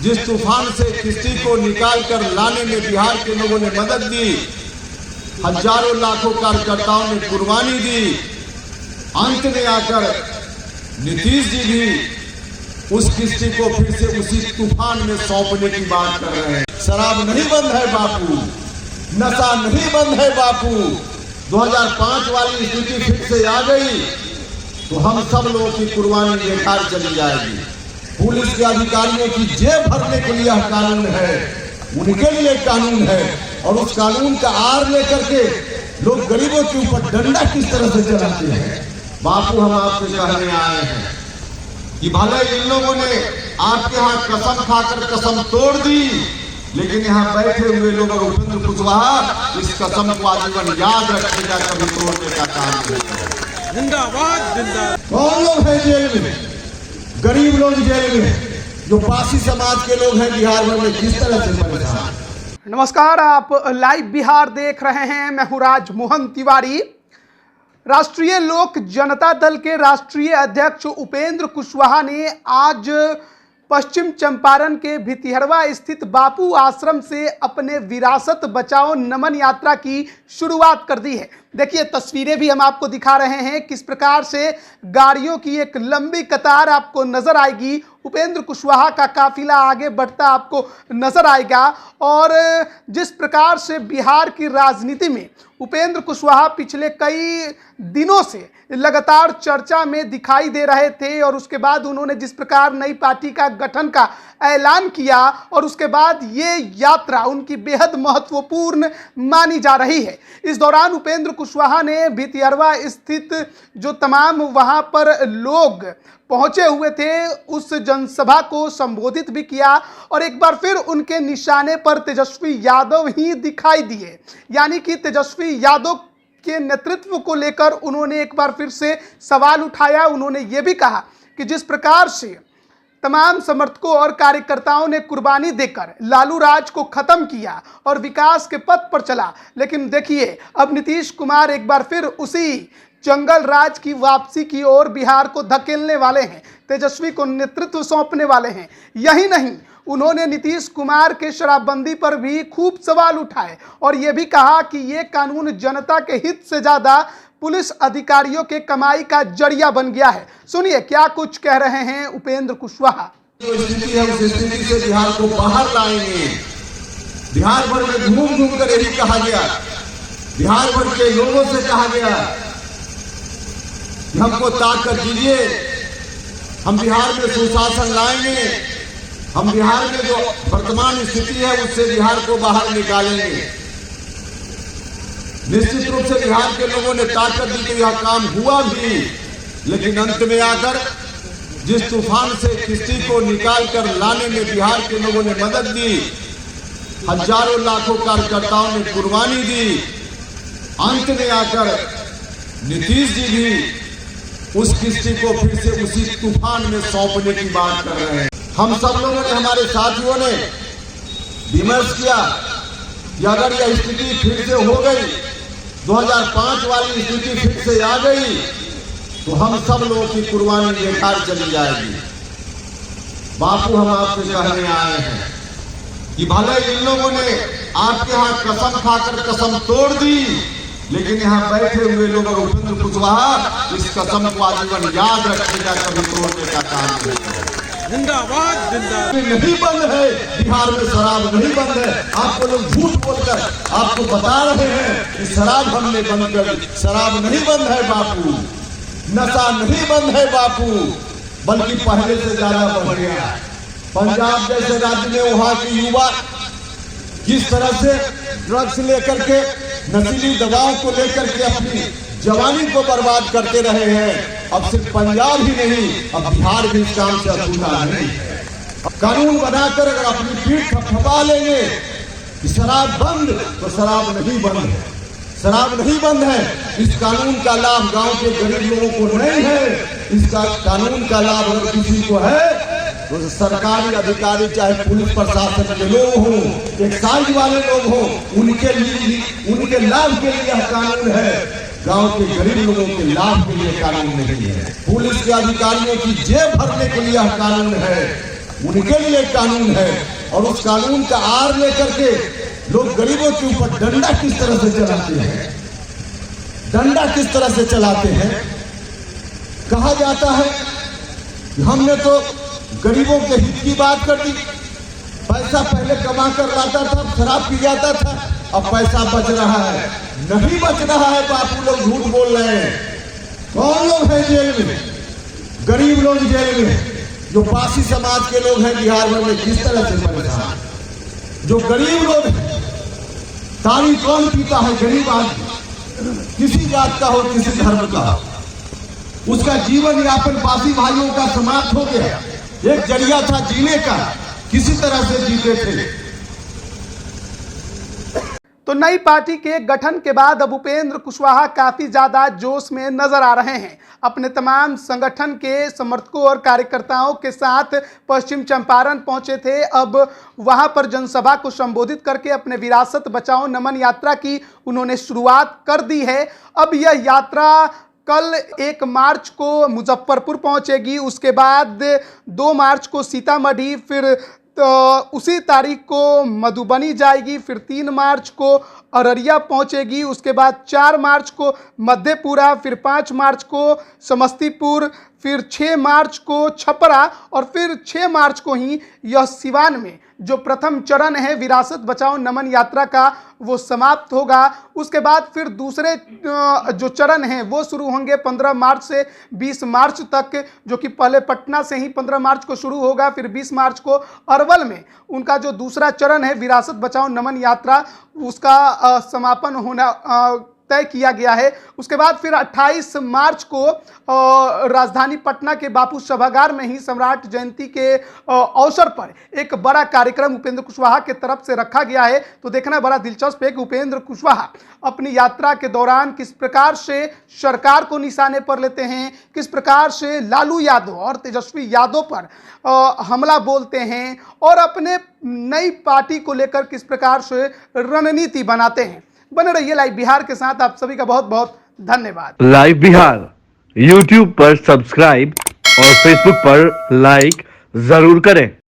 जिस तूफान से किश्ती को निकाल कर लाने में बिहार के लोगों ने मदद दी, हजारों लाखों कार्यकर्ताओं ने कुर्बानी दी, अंत में आकर नीतीश जी भी उस किश्ती को फिर से उसी तूफान में सौंपने की बात कर रहे हैं। शराब नहीं बंद है बापू, नशा नहीं बंद है बापू। 2005 वाली स्थिति फिर से आ गई तो हम सब लोगों की कुर्बानी बेकार चली जाएगी। पुलिस के अधिकारियों की जेब भरने के लिए कानून है, उनके लिए कानून है, और उस कानून का आड़ लेकर के लोग गरीबों के ऊपर डंडा किस तरह से चलाते हैं। बापू, हम आपसे कहने आए हैं कि भले इन लोगों ने आपके यहाँ कसम खाकर कसम तोड़ दी, लेकिन यहाँ बैठे हुए लोग और उपेंद्र कुशवाहा इस कसम को आजीवन याद रखेगा, कभी तोड़ने का काम नहीं करेगा। जिंदाबाद जिंदाबाद। कौन लोग हैं जेल में? गरीब लोग जेल में, जो पासी समाज के लोग हैं बिहार भर में किस तरह से परेशान। नमस्कार, आप लाइव बिहार देख रहे हैं। मैं हूं राजमोहन तिवारी। राष्ट्रीय लोक जनता दल के राष्ट्रीय अध्यक्ष उपेंद्र कुशवाहा ने आज पश्चिम चंपारण के भितिहरवा स्थित बापू आश्रम से अपने विरासत बचाओ नमन यात्रा की शुरुआत कर दी है। देखिए, तस्वीरें भी हम आपको दिखा रहे हैं किस प्रकार से गाड़ियों की एक लंबी कतार आपको नजर आएगी। उपेंद्र कुशवाहा का काफिला आगे बढ़ता आपको नजर आएगा, और जिस प्रकार से बिहार की राजनीति में उपेंद्र कुशवाहा पिछले कई दिनों से लगातार चर्चा में दिखाई दे रहे थे, और उसके बाद उन्होंने जिस प्रकार नई पार्टी का गठन का ऐलान किया, और उसके बाद ये यात्रा उनकी बेहद महत्वपूर्ण मानी जा रही है। इस दौरान उपेंद्र कुशवाहा ने भितिहरवा स्थित जो तमाम वहां पर लोग पहुंचे हुए थे उस जनसभा को संबोधित भी किया, और एक बार फिर उनके निशाने पर तेजस्वी यादव ही दिखाई दिए। यानी कि तेजस्वी यादव के नेतृत्व को लेकर उन्होंने एक बार फिर से सवाल उठाया। उन्होंने ये भी कहा कि जिस प्रकार से तमाम समर्थकों और कार्यकर्ताओं ने कुर्बानी देकर लालू राज को खत्म किया और विकास के पथ पर चला, लेकिन देखिए अब नीतीश कुमार एक बार फिर उसी जंगल राज की वापसी की ओर बिहार को धकेलने वाले हैं, तेजस्वी को नेतृत्व सौंपने वाले हैं। यही नहीं, उन्होंने नीतीश कुमार के शराबबंदी पर भी खूब सवाल उठाए, और यह भी कहा कि ये कानून जनता के हित से ज्यादा पुलिस अधिकारियों के कमाई का जरिया बन गया है। सुनिए क्या कुछ कह रहे हैं उपेंद्र कुशवाहा। जो स्थिति है उस स्थिति से बिहार को बाहर लाएंगे। बिहार भर में घूम घूम कर यही कहा गया, बिहार भर के लोगों से कहा गया कि हमको ताकत दीजिए, हम बिहार में सुशासन लाएंगे, हम बिहार में जो वर्तमान स्थिति है उससे बिहार को बाहर निकालेंगे। निश्चित रूप से बिहार के लोगों ने ताकत दी तो यह काम हुआ भी, लेकिन अंत में आकर जिस तूफान से किश्ती को निकाल कर लाने में बिहार के लोगों ने मदद दी, हजारों लाखों कार्यकर्ताओं ने कुर्बानी दी, अंत में आकर नीतीश जी भी उस किश्ती को फिर से उसी तूफान में सौंपने की बात कर रहे हैं। हम सब लोगों ने, हमारे साथियों ने विमर्श किया कि अगर यह स्थिति फिर से हो गई, 2005 वाली स्थिति फिर से आ गई, तो हम सब लोगों की कुर्बानी बेकार चली जाएगी। बापू, हम आपसे कहने आए हैं कि भले इन लोगों ने आपके यहाँ कसम खाकर कसम तोड़ दी, लेकिन यहाँ बैठे हुए लोग और उपेंद्र कुशवाहा इस कसम को आजीवन याद रखेगा, कभी तोड़ने का काम नहीं करेगा। जिंदाबाद जिंदाबाद। नहीं बंद है बिहार में, शराब नहीं बंद है। आपको लोग झूठ बोलकर आपको बता रहे हैं कि शराब हमने बंद कर दी। शराब नहीं बंद है बापू, नशा नहीं बंद है बापू, बल्कि पहले से ज्यादा बढ़ गया। पंजाब जैसे राज्य में वहां के युवा किस तरह से ड्रग्स लेकर के, नशीली दवाओं को लेकर के अपनी जवानी को बर्बाद करते रहे हैं। अब सिर्फ पंजाब ही नहीं, अब बिहार भी इस काम से अछूता नहीं। कानून बनाकर अगर अपनी पीठ थपथपा लेंगे कि शराब बंद, तो शराब नहीं बंद है, शराब नहीं बंद है। इस कानून का लाभ गांव के गरीब लोगों को नहीं है। इसका कानून का लाभ अगर किसी को है तो सरकारी अधिकारी, चाहे पुलिस प्रशासन के लोग हों, एक्साइज वाले लोग हों, उनके लिए, उनके लाभ के लिए यह कानून है। गांव के गरीब लोगों के लाभ के लिए कानून नहीं है। पुलिस के अधिकारियों की जेब भरने के लिए यह कानून है। उनके लिए कानून है। और उस कानून का आड़ लेकर के लोग गरीबों के ऊपर डंडा किस तरह से चलाते हैं, डंडा किस तरह से चलाते हैं। कहा जाता है कि हमने तो गरीबों के हित की बात कर दी, पैसा पहले कमा कर लाता था, शराब पी जाता था, अब पैसा बच रहा है। नहीं बच रहा है बापू, लोग झूठ बोल रहे हैं। कौन लोग हैं जेल में? गरीब लोग जेल में, जो बासी समाज के लोग हैं बिहार में किस तरह से परेशान, जो गरीब लोग हैं। तारी कौन पीता है? गरीब आदमी, किसी जात का हो, किसी धर्म का हो, उसका जीवन यापन बासी भाइयों का समाप्त हो गया। एक जरिया था जीने का, किसी तरह से जीते थे। तो नई पार्टी के गठन के बाद अब उपेंद्र कुशवाहा काफी ज्यादा जोश में नजर आ रहे हैं। अपने तमाम संगठन के समर्थकों और कार्यकर्ताओं के साथ पश्चिम चंपारण पहुंचे थे। अब वहां पर जनसभा को संबोधित करके अपने विरासत बचाओ नमन यात्रा की उन्होंने शुरुआत कर दी है। अब यह यात्रा कल 1 मार्च को मुजफ्फरपुर पहुंचेगी, उसके बाद 2 मार्च को सीतामढ़ी, फिर तो उसी तारीख को मधुबनी जाएगी, फिर 3 मार्च को अररिया पहुंचेगी, उसके बाद 4 मार्च को मधेपुरा, फिर 5 मार्च को समस्तीपुर, फिर 6 मार्च को छपरा और फिर 6 मार्च को ही यह सिवान में जो प्रथम चरण है विरासत बचाओ नमन यात्रा का वो समाप्त होगा। उसके बाद फिर दूसरे जो चरण हैं वो शुरू होंगे 15 मार्च से 20 मार्च तक, जो कि पहले पटना से ही 15 मार्च को शुरू होगा, फिर 20 मार्च को अरवल में उनका जो दूसरा चरण है विरासत बचाओ नमन यात्रा उसका समापन होना तय किया गया है। उसके बाद फिर 28 मार्च को राजधानी पटना के बापू सभागार में ही सम्राट जयंती के अवसर पर एक बड़ा कार्यक्रम उपेंद्र कुशवाहा के तरफ से रखा गया है। तो देखना बड़ा दिलचस्प है कि उपेंद्र कुशवाहा अपनी यात्रा के दौरान किस प्रकार से सरकार को निशाने पर लेते हैं, किस प्रकार से लालू यादव और तेजस्वी यादव पर हमला बोलते हैं और अपने नई पार्टी को लेकर किस प्रकार से रणनीति बनाते हैं। बने रहिए लाइव बिहार के साथ। आप सभी का बहुत बहुत धन्यवाद। लाइव बिहार YouTube पर सब्सक्राइब और Facebook पर लाइक जरूर करें।